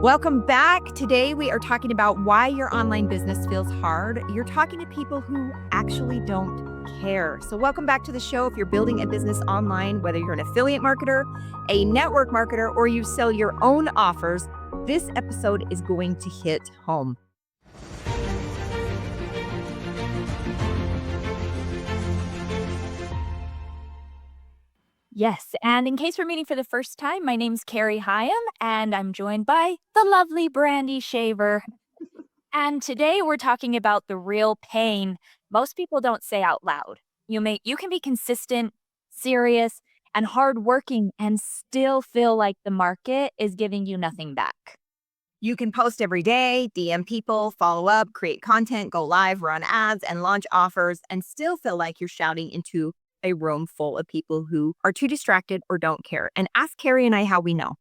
Welcome back. Today we are talking about why your online business feels hard. You're talking to people who actually don't care. So welcome back to the show. If you're building a business online, whether you're an affiliate marketer, a network marketer, or you sell your own offers, this episode is going to hit home. Yes, and in case we're meeting for the first time, my name's Cari Hyam, and I'm joined by the lovely Brandy Shaver. And today we're talking about the real pain most people don't say out loud. You can be consistent, serious, and hardworking and still feel like the market is giving you nothing back. You can post every day, DM people, follow up, create content, go live, run ads, and launch offers, and still feel like you're shouting into a room full of people who are too distracted or don't care. And ask Cari and I how we know.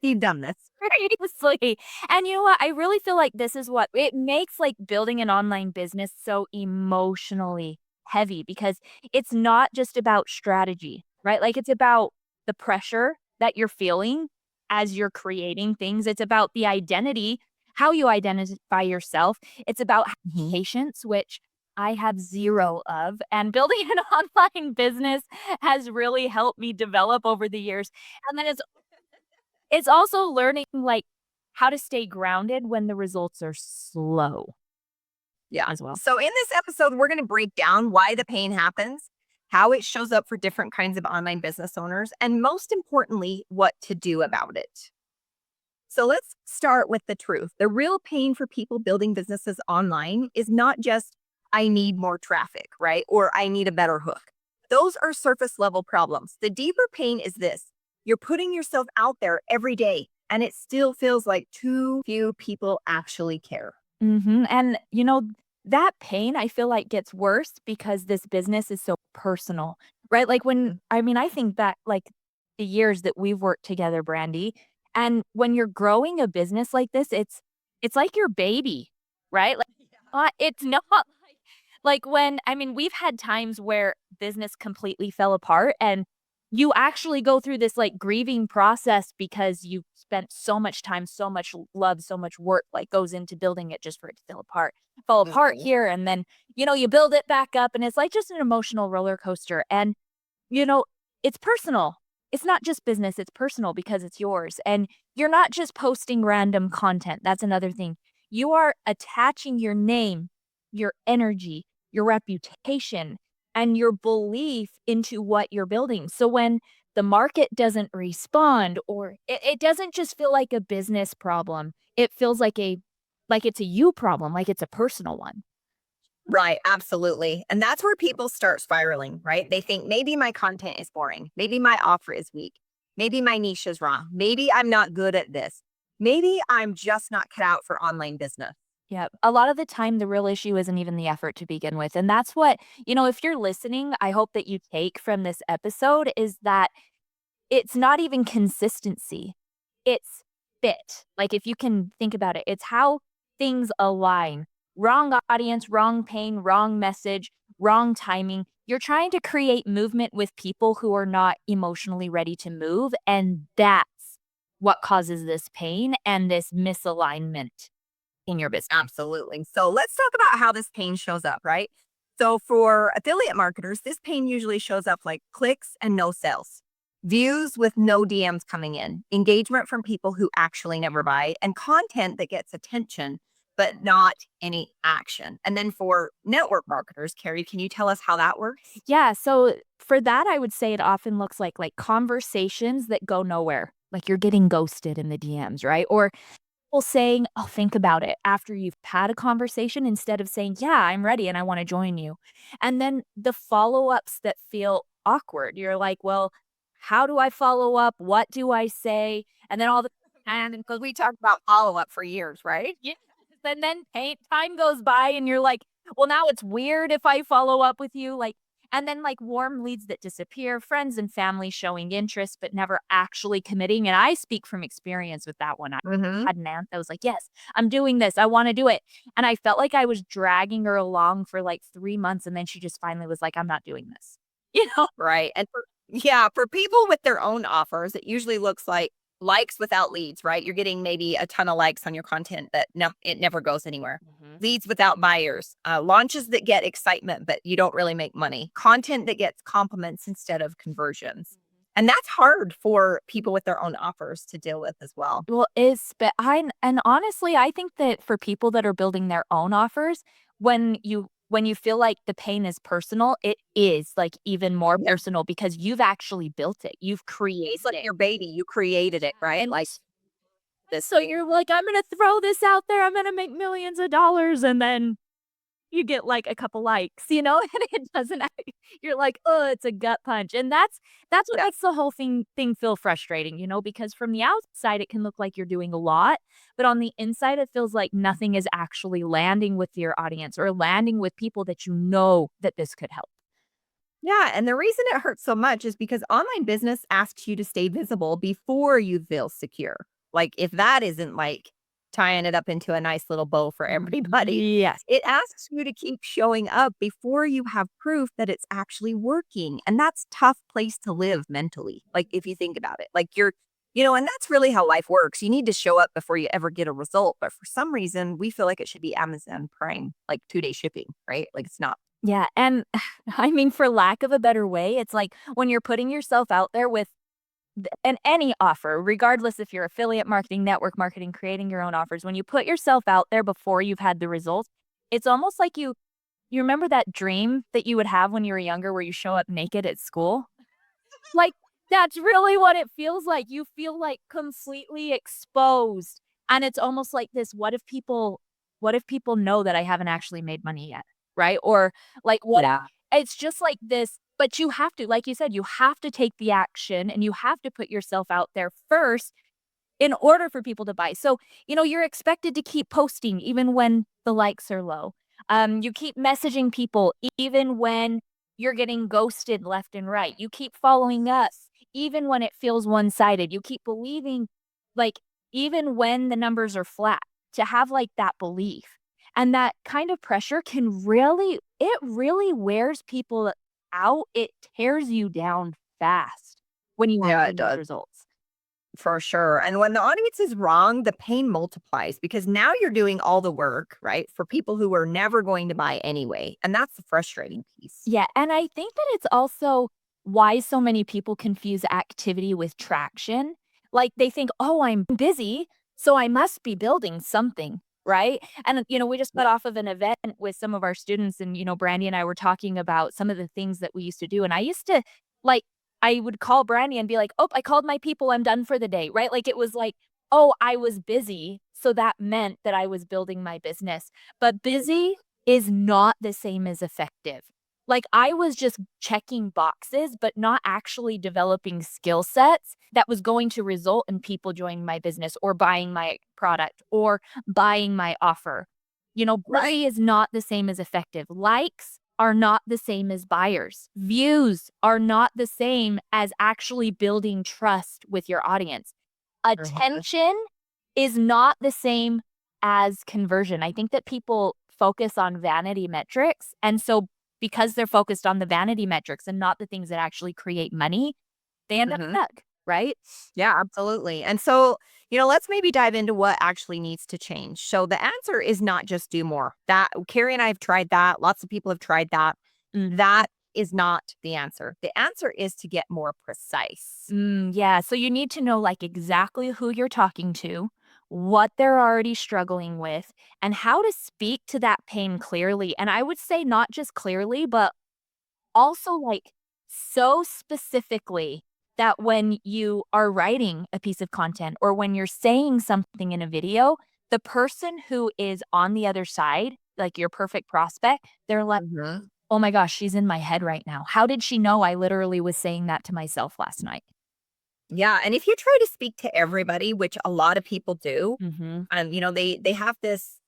We've done this. Seriously. And you know what? I really feel like this is what it makes like building an online business so emotionally heavy because it's not just about strategy, right? Like it's about the pressure that you're feeling as you're creating things. It's about the identity, how you identify yourself. It's about Mhm. patience, which I have zero of. And building an online business has really helped me develop over the years. And then it's also learning, like, how to stay grounded when the results are slow Yeah. as well. So in this episode, we're going to break down why the pain happens, how it shows up for different kinds of online business owners, and most importantly, what to do about it. So let's start with the truth. The real pain for people building businesses online is not just, I need more traffic, right? Or I need a better hook. Those are surface level problems. The deeper pain is this: you're putting yourself out there every day, and it still feels like too few people actually care. And, that pain, I feel like gets worse because this business is so personal, right? Like I think that like the years that we've worked together, Brandy, and when you're growing a business like this, it's like your baby, right? Like it's not like when we've had times where business completely fell apart and you actually go through this like grieving process because you spent so much time, so much love, so much work like goes into building it just for it to fall apart Mhm. here. And then, you build it back up and it's like just an emotional roller coaster. And, you know, it's personal. It's not just business, it's personal because it's yours. And you're not just posting random content. That's another thing. You are attaching your name, your energy, your reputation, and your belief into what you're building. So when the market doesn't respond or it doesn't just feel like a business problem, it feels like it's a you problem, like it's a personal one. Right, absolutely. And that's where people start spiraling, right? They think maybe my content is boring. Maybe my offer is weak. Maybe my niche is wrong. Maybe I'm not good at this. Maybe I'm just not cut out for online business. Yeah. A lot of the time, the real issue isn't even the effort to begin with. And that's what, if you're listening, I hope that you take from this episode is that it's not even consistency. It's fit. Like if you can think about it, it's how things align. Wrong audience, wrong pain, wrong message, wrong timing. You're trying to create movement with people who are not emotionally ready to move. And that's what causes this pain and this misalignment in your business. Absolutely. So let's talk about how this pain shows up, right? So for affiliate marketers, this pain usually shows up like clicks and no sales, views with no DMs coming in, engagement from people who actually never buy, and content that gets attention, but not any action. And then for network marketers, Cari, can you tell us how that works? Yeah, so for that, I would say it often looks like conversations that go nowhere. Like you're getting ghosted in the DMs, right? Or people saying, "Oh, think about it," after you've had a conversation instead of saying, "Yeah, I'm ready and I wanna join you." And then the follow-ups that feel awkward. You're like, "Well, how do I follow up? What do I say?" And then all the And because we talked about follow up for years, right? yeah, and then time goes by and you're like, "Well, now it's weird if I follow up with you," like and then, like, warm leads that disappear, friends and family showing interest but never actually committing, and I speak from experience with that one. I Hmm. had an aunt that was like, "Yes, I'm doing this, I wanna do it," and I felt like I was dragging her along for, like, 3 months, and then she just finally was like, "I'm not doing this." You know? Right. And for, yeah, for people with their own offers, it usually looks like likes without leads, right? You're getting maybe a ton of likes on your content, but no, it never goes anywhere. Mhm. Leads without buyers, launches that get excitement, but you don't really make money, content that gets compliments instead of conversions. And that's hard for people with their own offers to deal with as well. Well, is but I and honestly, I think that for people that are building their own offers, when you feel like the pain is personal, it is, like, even more Yeah. personal because you've actually built it. You've created It's like it. your baby, you created it, right? And Like, so you're like, "I'm gonna throw this out there, I'm gonna make millions of dollars," and then you get, like, a couple likes, and it doesn't you're like, "Oh, it's a gut punch," and that's what yeah. makes the whole thing feel frustrating, because from the outside, it can look like you're doing a lot, but on the inside, it feels like nothing is actually landing with your audience or landing with people that you know that this could help. Yeah, and the reason it hurts so much is because online business asks you to stay visible before you feel secure. Like if that isn't like tying it up into a nice little bow for everybody, Yes. it asks you to keep showing up before you have proof that it's actually working. And that's tough place to live mentally. Like if you think about it, like and that's really how life works. You need to show up before you ever get a result. But for some reason, we feel like it should be Amazon Prime, like 2-day shipping, right? Like it's not. Yeah, and I mean, for lack of a better way, it's like when you're putting yourself out there with and any offer, regardless if you're affiliate marketing, network marketing, creating your own offers, when you put yourself out there before you've had the results, it's almost like you remember that dream that you would have when you were younger where you show up naked at school? Like, that's really what it feels like. You feel, like, completely exposed, and it's almost like this, what if people know that I haven't actually made money yet, right? Or, like, what Yeah. it's just like this but you have to, like you said, you have to take the action, and you have to put yourself out there first in order for people to buy. So, you're expected to keep posting even when the likes are low. You keep messaging people even when you're getting ghosted left and right. You keep following up even when it feels one-sided. You keep believing, like, even when the numbers are flat, to have, like, that belief. And that kind of pressure it really wears people out. It tears you down fast when you Yeah, have it those does. results. For sure. And when the audience is wrong, the pain multiplies because now you're doing all the work, right? For people who are never going to buy anyway. And that's the frustrating piece. Yeah, and I think that it's also why so many people confuse activity with traction. Like they think, "Oh, I'm busy, so I must be building something." Right? And we just got off of an event with some of our students and Brandy and I were talking about some of the things that we used to do and I used to like I would call Brandy and be like, "Oh, I called my people. I'm done for the day." Right? Like it was like, "Oh, I was busy." So that meant that I was building my business. But busy is not the same as effective. Like, I was just checking boxes, but not actually developing skill sets that was going to result in people joining my business or buying my product or buying my offer. Right. Busy is not the same as effective. Likes are not the same as buyers. Views are not the same as actually building trust with your audience. Mhm. Attention is not the same as conversion. I think that people focus on vanity metrics, and so because they're focused on the vanity metrics and not the things that actually create money, they end up Mhm. stuck, right? Yeah, absolutely. And so, let's maybe dive into what actually needs to change. So the answer is not just do more. That Carrie and I have tried that. Lots of people have tried that. That is not the answer. The answer is to get more precise. Yeah, so you need to know, like, exactly who you're talking to, what they're already struggling with, and how to speak to that pain clearly, and I would say not just clearly, but also, like, so specifically that when you are writing a piece of content or when you're saying something in a video, the person who is on the other side, like your perfect prospect, they're like, Mhm. "Oh my gosh, she's in my head right now. How did she know I literally was saying that to myself last night?" Yeah, and if you try to speak to everybody, which a lot of people do, Mhm. they have this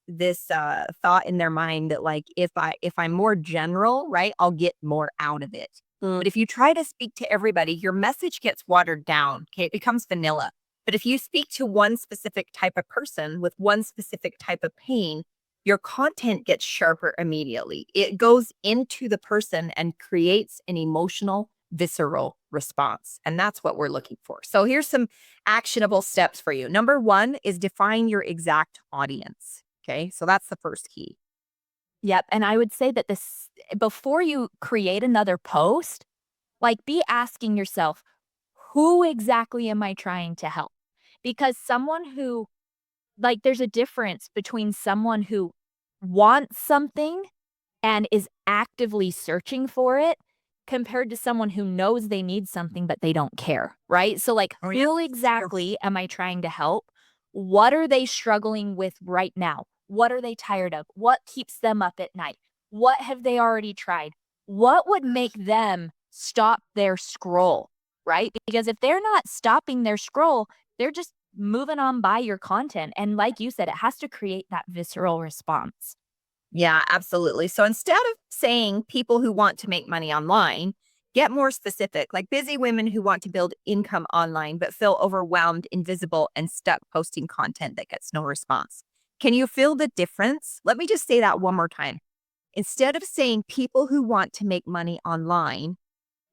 thought in their mind that like if I'm more general, right, I'll get more out of it. But if you try to speak to everybody, your message gets watered down. Okay, it becomes vanilla. But if you speak to one specific type of person with one specific type of pain, your content gets sharper immediately. It goes into the person and creates an emotional visceral response. And that's what we're looking for. So here's some actionable steps for you. Number one is define your exact audience. Okay. So that's the first key. Yep, and I would say that this before you create another post, like, be asking yourself, "Who exactly am I trying to help?" Because someone who like, there's a difference between someone who wants something and is actively searching for it compared to someone who knows they need something, but they don't care, right? So, like, Oh, yeah. who exactly am I trying to help? What are they struggling with right now? What are they tired of? What keeps them up at night? What have they already tried? What would make them stop their scroll, right? Because if they're not stopping their scroll, they're just moving on by your content. And like you said, it has to create that visceral response. Yeah, absolutely. So instead of saying people who want to make money online, get more specific, like busy women who want to build income online but feel overwhelmed, invisible, and stuck posting content that gets no response. Can you feel the difference? Let me just say that one more time. Instead of saying people who want to make money online,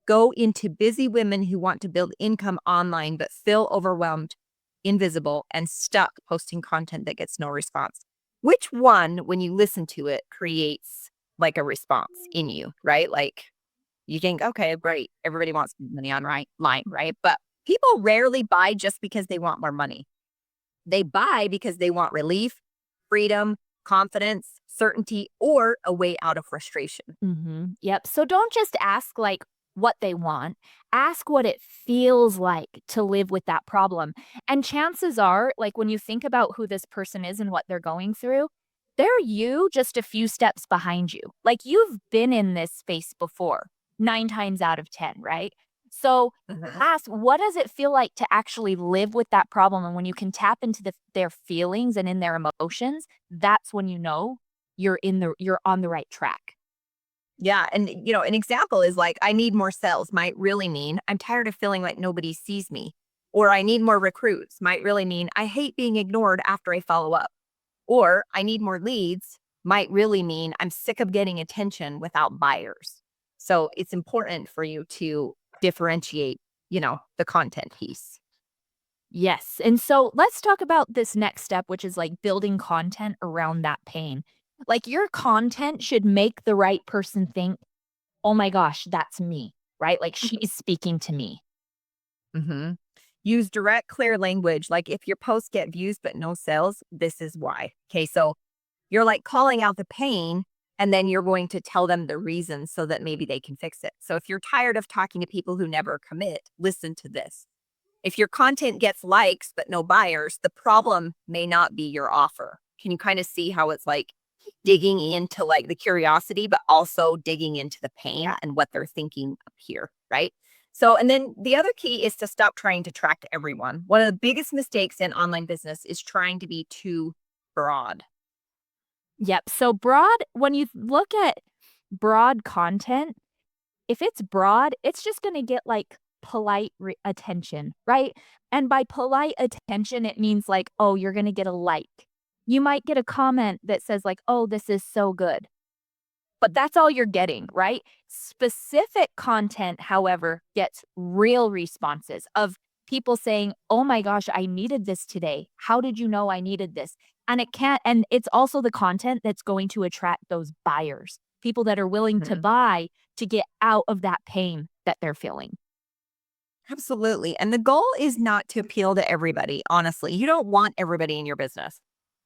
go into busy women who want to build income online but feel overwhelmed, invisible, and stuck posting content that gets no response. Which one, when you listen to it, creates like a response in you, right? Like you think, okay, great. Everybody wants money online, right? But people rarely buy just because they want more money. They buy because they want relief, freedom, confidence, certainty, or a way out of frustration. Yep. So don't just ask like what they want, ask what it feels like to live with that problem. And chances are, like when you think about who this person is and what they're going through, they're you just a few steps behind you. Like you've been in this space before, 9 times out of 10, right? So ask, what does it feel like to actually live with that problem? And when you can tap into their feelings and in their emotions, that's when you know you're on the right track. Yeah. And, an example is like, I need more sales might really mean I'm tired of feeling like nobody sees me. Or I need more recruits might really mean I hate being ignored after I follow up. Or I need more leads might really mean I'm sick of getting attention without buyers. So it's important for you to differentiate, the content piece. Yes. And so let's talk about this next step, which is like building content around that pain. Like your content should make the right person think, oh my gosh, that's me, right? Like she's speaking to me. hmm Use direct, clear language. Like if your posts get views but no sales, this is why. Okay. So you're like calling out the pain and then you're going to tell them the reason so that maybe they can fix it. So if you're tired of talking to people who never commit, listen to this. If your content gets likes but no buyers, the problem may not be your offer. Can you kind of see how it's like digging into like the curiosity, but also digging into the pain and what they're thinking up here, right? So, and then the other key is to stop trying to track everyone. One of the biggest mistakes in online business is trying to be too broad. Yep. So broad, when you look at broad content, if it's broad, it's just going to get like attention, right? And by polite attention, it means like, oh, you're going to get a like. You might get a comment that says, like, oh, this is so good. But that's all you're getting, right? Specific content, however, gets real responses of people saying, "Oh my gosh, I needed this today. How did you know I needed this?" And it can't and it's also the content that's going to attract those buyers, people that are willing to Mhm. buy to get out of that pain that they're feeling. Absolutely. And the goal is not to appeal to everybody, honestly. You don't want everybody in your business.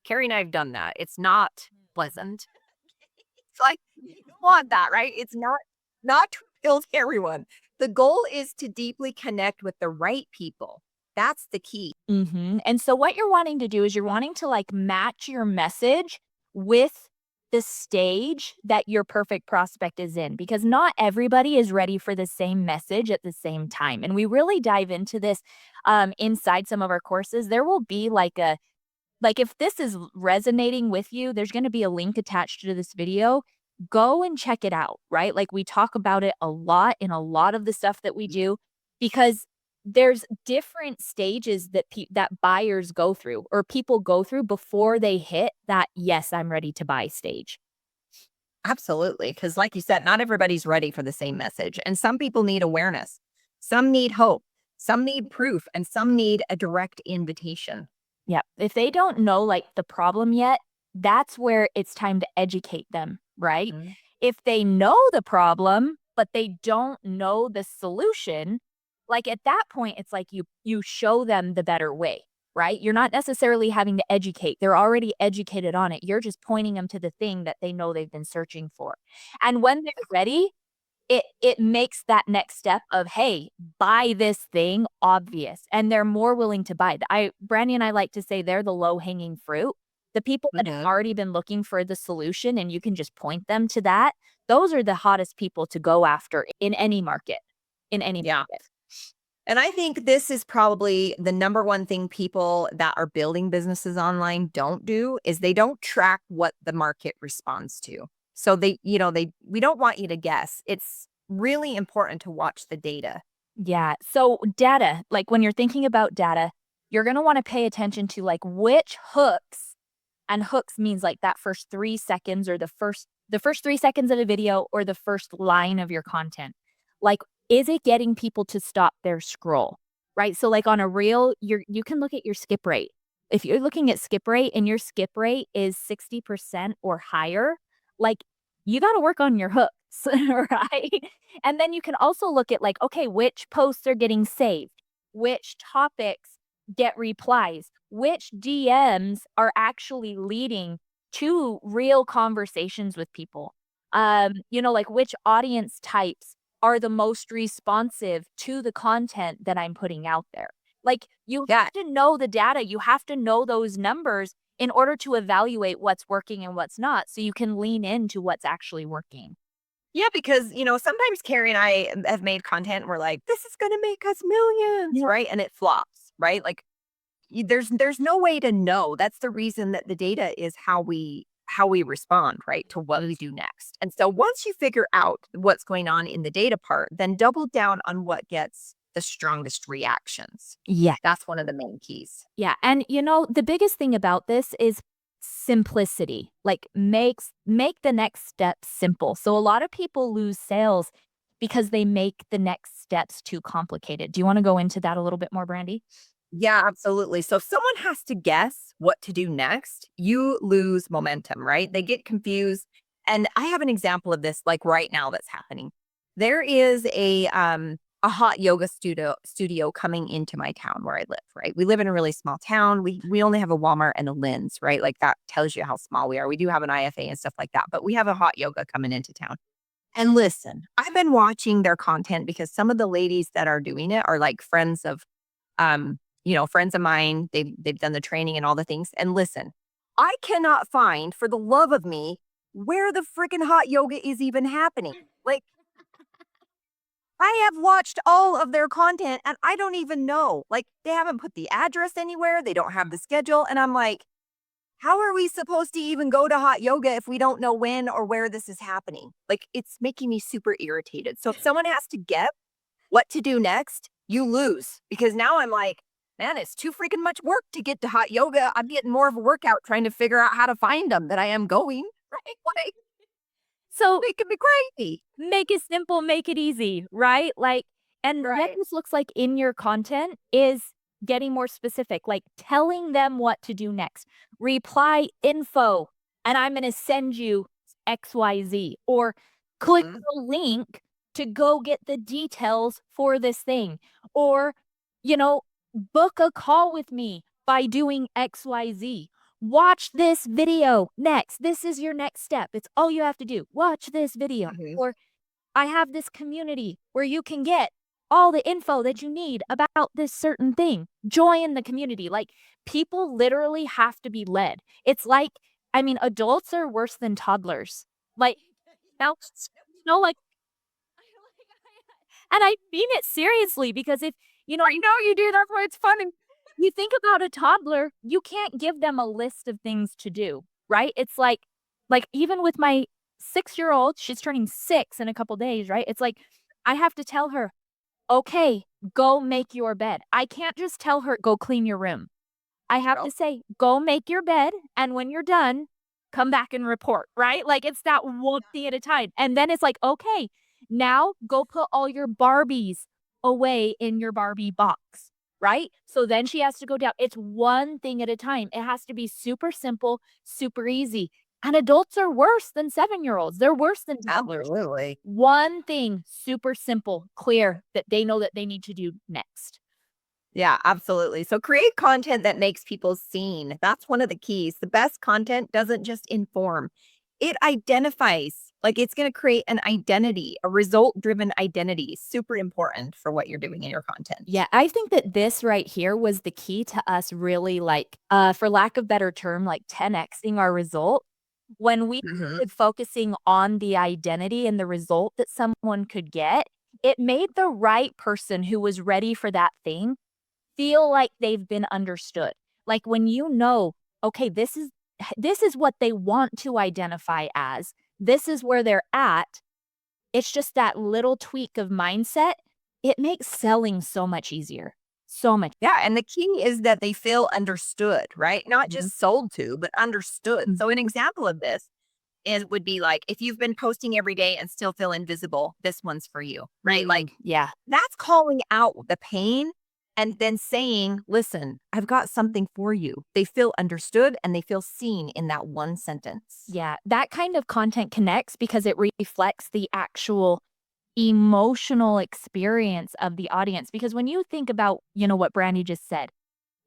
Carrie and I have done that. It's not pleasant. It's like you don't want that, right? It's not to appeal to everyone. The goal is to deeply connect with the right people. That's the key. And so what you're wanting to do is you're wanting to like match your message with the stage that your perfect prospect is in because not everybody is ready for the same message at the same time. And we really dive into this inside some of our courses. There will be like if this is resonating with you, there's going to be a link attached to this video. Go and check it out, right? Like we talk about it a lot in a lot of the stuff that we do because there's different stages that buyers go through or people go through before they hit that yes, I'm ready to buy stage. Absolutely. Because, like you said, not everybody's ready for the same message. And some people need awareness, some need hope, some need proof, and some need a direct invitation. Yeah. If they don't know like the problem yet, that's where it's time to educate them, right? Mhm. If they know the problem, but they don't know the solution, like at that point it's like you show them the better way, right? You're not necessarily having to educate. They're already educated on it. You're just pointing them to the thing that they know they've been searching for. And when they're ready, it makes that next step of, "Hey, buy this thing," obvious, and they're more willing to buy it. I Brandy and I like to say they're the low-hanging fruit. The people that have Mhm. already been looking for the solution and you can just point them to that, those are the hottest people to go after in any market, in any Yeah. market. And I think this is probably the number one thing people that are building businesses online don't do is they don't track what the market responds to. So we don't want you to guess. It's really important to watch the data. Yeah, so data, like, when you're thinking about data, you're gonna wanna pay attention to, like, which hooks. And hooks means like that first 3 seconds or the first 3 seconds of a video or the first line of your content. Like, is it getting people to stop their scroll, right? So, like, on a reel, you can look at your skip rate. If you're looking at skip rate and your skip rate is 60% or higher, like, you gotta work on your hooks, right? And then you can also look at, like, okay, which posts are getting saved? Which topics get replies? Which DMs are actually leading to real conversations with people? Like which audience types are the most responsive to the content that I'm putting out there? Like you Yeah. have to know the data, you have to know those numbers in order to evaluate what's working and what's not so you can lean into what's actually working. Yeah, because, sometimes Carrie and I have made content and we're like, this is going to make us millions, Yeah. right? And it flops, right? Like there's no way to know. That's the reason that the data is how we respond, right, to what we do next. And so once you figure out what's going on in the data part, then double down on what gets the strongest reactions. Yeah. That's one of the main keys. Yeah, and the biggest thing about this is simplicity. Like make the next step simple. So a lot of people lose sales because they make the next steps too complicated. Do you want to go into that a little bit more, Brandy? Yeah, absolutely. So if someone has to guess what to do next, you lose momentum, right? They get confused. And I have an example of this like right now that's happening. There is a hot yoga studio coming into my town where I live, right? We live in a really small town. We only have a Walmart and a Lynn's, right? Like that tells you how small we are. We do have an IFA and stuff like that, but we have a hot yoga coming into town. And listen, I've been watching their content because some of the ladies that are doing it are like friends of mine. They've done the training and all the things. And listen, I cannot find for the love of me where the freaking hot yoga is even happening. Like I have watched all of their content and I don't even know. Like they haven't put the address anywhere. They don't have the schedule. And I'm like, how are we supposed to even go to hot yoga if we don't know when or where this is happening? Like it's making me super irritated. So if someone has to get what to do next, you lose because now I'm like, man, it's too freaking much work to get to hot yoga. I'm getting more of a workout trying to figure out how to find them than I am going. Right? Like, So it could be crazy. make it simple, make it easy, right? Like, and what Right. this looks like in your content is getting more specific, like telling them what to do next. Reply info, and I'm going to send you XYZ, or click Mhm. the link to go get the details for this thing, or, you know, book a call with me by doing XYZ. Watch this video next. This is your next step. It's all you have to do. Watch this video. Mhm. Or I have this community where you can get all the info that you need about this certain thing. Join the community. Like people literally have to be led. It's like, I mean, adults are worse than toddlers. Like now, like, and I mean it seriously because if, I know you do. That's why it's fun. you think about a toddler, you can't give them a list of things to do, right? It's like even with my 6-year-old, she's turning 6 in a couple days, right? It's like I have to tell her, "Okay, go make your bed." I can't just tell her, "Go clean your room." I have to say, "Go make your bed, and when you're done, come back and report, right? Like it's that one thing at a time. And then it's like, okay, now go put all your Barbies away in your Barbie box, right? So then she has to go down. It's one thing at a time. It has to be super simple, super easy. And adults are worse than 7-year-olds. They're worse than toddlers. Absolutely. One thing, super simple, clear, that they know that they need to do next. Yeah, absolutely. So create content that makes people seen. That's one of the keys. The best content doesn't just inform, it identifies. Like it's going to create an identity, a result driven identity. Super important for what you're doing in your content. Yeah, I think that this right here was the key to us really like, for lack of better term, like 10xing our result. When we Mhm. started focusing on the identity and the result that someone could get, it made the right person who was ready for that thing feel like they've been understood. Like when you know, okay, this is what they want to identify as. This is where they're at. It's just that little tweak of mindset. It makes selling so much easier. So much. Yeah. And the key is that they feel understood, right? Not Mhm. just sold to, but understood. Mm. So, an example of this would be like if you've been posting every day and still feel invisible, this one's for you, right? Like Yeah. that's calling out the pain and then saying, listen, I've got something for you. They feel understood and they feel seen in that one sentence. Yeah. That kind of content connects because it reflects the actual emotional experience of the audience. Because when you think about, what Brandy just said,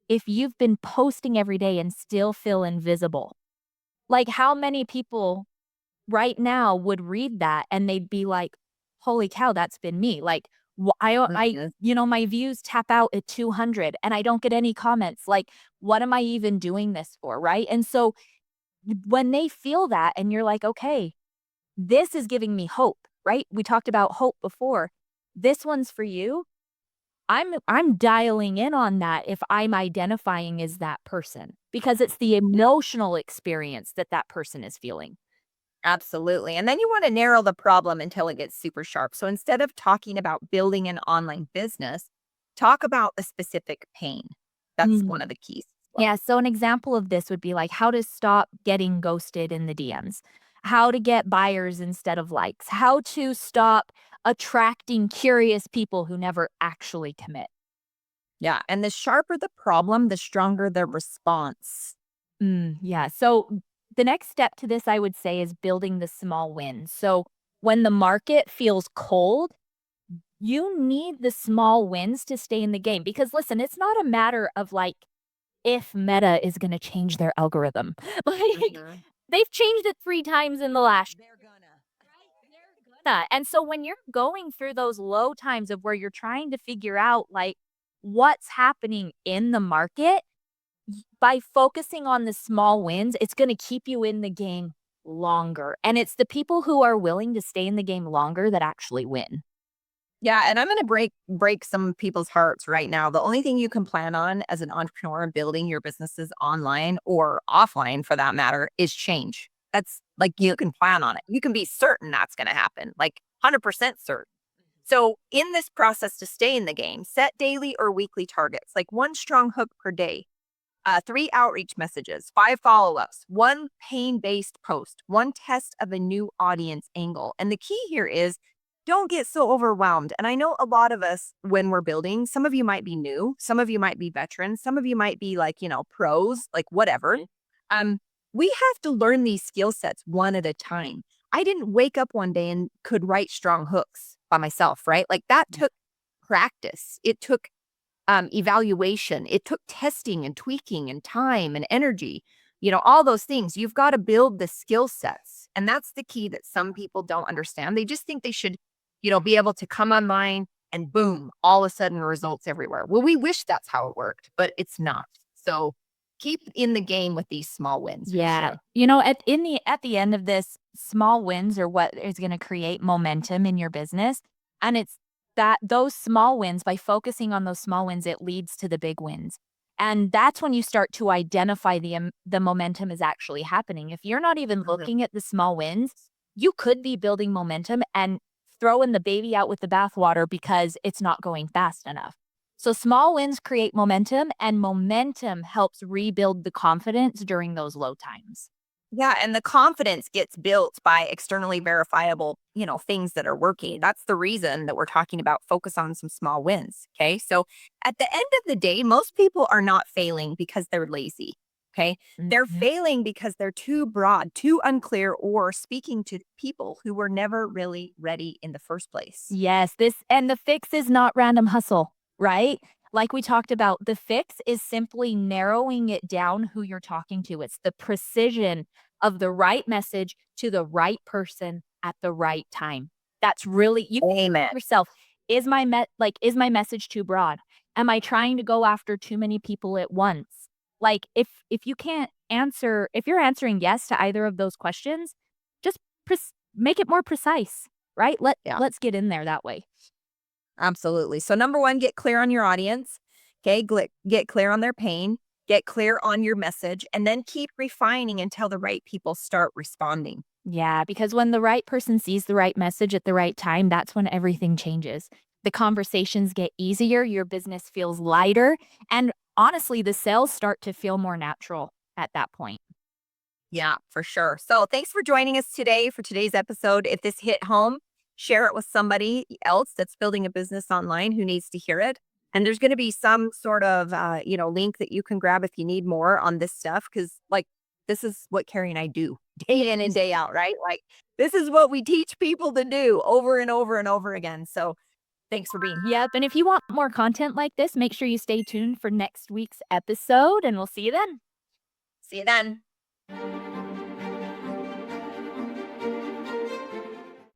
if you've been posting every day and still feel invisible, like how many people right now would read that and they'd be like, "Holy cow, that's been me." Like, Mhm. my views tap out at 200 and I don't get any comments. Like, what am I even doing this for, right? And so when they feel that and you're like, "Okay, this is giving me hope," right? We talked about hope before. This one's for you. I'm dialing in on that if I'm identifying as that person because it's the emotional experience that that person is feeling. Absolutely. And then you want to narrow the problem until it gets super sharp. So instead of talking about building an online business, talk about a specific pain. That's one of the keys. Yeah, so an example of this would be like how to stop getting ghosted in the DMs, how to get buyers instead of likes, how to stop attracting curious people who never actually commit. Yeah. And the sharper the problem, the stronger the response. Yeah. So the next step to this, I would say, is building the small wins. So when the market feels cold, you need the small wins to stay in the game. Because listen, it's not a matter of like if Meta is going to change their algorithm. Like Mhm. they've changed it 3 times in the last. They're gonna. And so when you're going through those low times of where you're trying to figure out like what's happening in the market, by focusing on the small wins, it's gonna keep you in the game longer, and it's the people who are willing to stay in the game longer that actually win. Yeah, and I'm gonna break some people's hearts right now. The only thing you can plan on as an entrepreneur building your businesses online or offline for that matter is change. That's like you can plan on it. You can be certain that's gonna happen, like 100% certain. So in this process to stay in the game, set daily or weekly targets, like one strong hook per day, 3 outreach messages, 5 follow-ups, one pain-based post, one test of a new audience angle. And the key here is don't get so overwhelmed. And I know a lot of us, when we're building, some of you might be new, some of you might be veterans, some of you might be like, pros, like whatever. Um, we have to learn these skill sets one at a time. I didn't wake up one day and could write strong hooks by myself, right? Like that took practice. It took evaluation. It took testing and tweaking and time and energy, all those things. You've got to build the skill sets. And that's the key that some people don't understand. They just think they should, be able to come online and boom, all of a sudden results everywhere. Well, we wish that's how it worked, but it's not. So keep in the game with these small wins for Yeah. sure. At the end of this, small wins are what is gonna create momentum in your business, and it's that those small wins, by focusing on those small wins, it leads to the big wins, and that's when you start to identify the momentum is actually happening. If you're not even Mhm. looking at the small wins, you could be building momentum and throwing the baby out with the bathwater because it's not going fast enough. So small wins create momentum, and momentum helps rebuild the confidence during those low times. Yeah, and the confidence gets built by externally verifiable, things that are working. That's the reason that we're talking about focus on some small wins. Okay. So at the end of the day, most people are not failing because they're lazy. Okay. They're Mhm. failing because they're too broad, too unclear, or speaking to people who were never really ready in the first place. Yes, this and the fix is not random hustle, right? Like we talked about, the fix is simply narrowing it down who you're talking to. It's the precision of the right message to the right person at the right time. That's really you Amen. yourself. Is my message too broad? Am I trying to go after too many people at once? Like if you can't answer if you're answering yes to either of those questions, just make it more precise. Right? Yeah. Let's get in there that way. Absolutely. So number 1, get clear on your audience. Okay, get clear on their pain, get clear on your message, and then keep refining until the right people start responding. Yeah, because when the right person sees the right message at the right time, that's when everything changes. The conversations get easier, your business feels lighter, and honestly, the sales start to feel more natural at that point. Yeah, for sure. So thanks for joining us today for today's episode. If this hit home, share it with somebody else that's building a business online who needs to hear it. And there's going to be some sort of, link that you can grab if you need more on this stuff. Cause like, this is what Carrie and I do day in and day out, right? Like, this is what we teach people to do over and over and over again. So thanks for being here. Yep, and if you want more content like this, make sure you stay tuned for next week's episode, and we'll see you then. See you then.